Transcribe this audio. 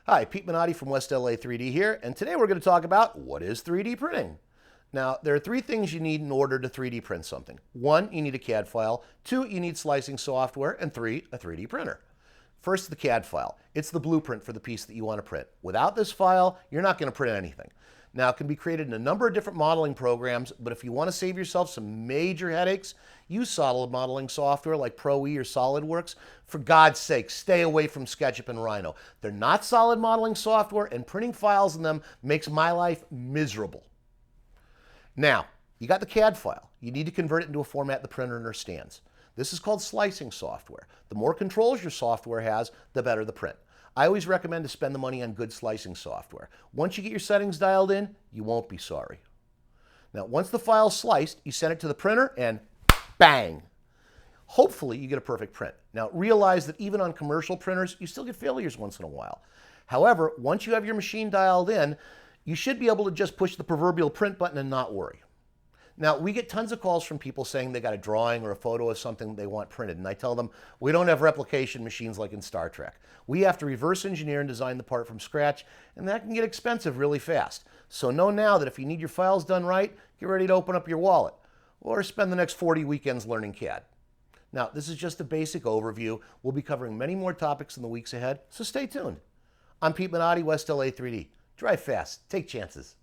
Hi, Pete Minotti from WLA3D here, and today we're going to talk about what is 3D printing. Now, there are three things you need in order to 3D print something. One, you need a CAD file. Two, you need slicing software. And three, a 3D printer. First, the CAD file. It's the blueprint for the piece that you want to print. Without this file, you're not going to print anything. Now, it can be created in a number of different modeling programs, but if you want to save yourself some major headaches, use solid modeling software like Pro-E or SolidWorks. For God's sake, stay away from SketchUp and Rhino. They're not solid modeling software, and printing files in them makes my life miserable. Now, you got the CAD file. You need to convert it into a format the printer understands. This is called slicing software. The more controls your software has, the better the print. I always recommend to spend the money on good slicing software. Once you get your settings dialed in, you won't be sorry. Now, once the file's sliced, you send it to the printer and bang! Hopefully, you get a perfect print. Now, realize that even on commercial printers, you still get failures once in a while. However, once you have your machine dialed in, you should be able to just push the proverbial print button and not worry. Now, we get tons of calls from people saying they got a drawing or a photo of something they want printed, and I tell them, we don't have replication machines like in Star Trek. We have to reverse engineer and design the part from scratch, and that can get expensive really fast. So know now that if you need your files done right, get ready to open up your wallet, or spend the next 40 weekends learning CAD. Now, this is just a basic overview. We'll be covering many more topics in the weeks ahead, so stay tuned. I'm Pete Minotti, WLA3D. Drive fast, take chances.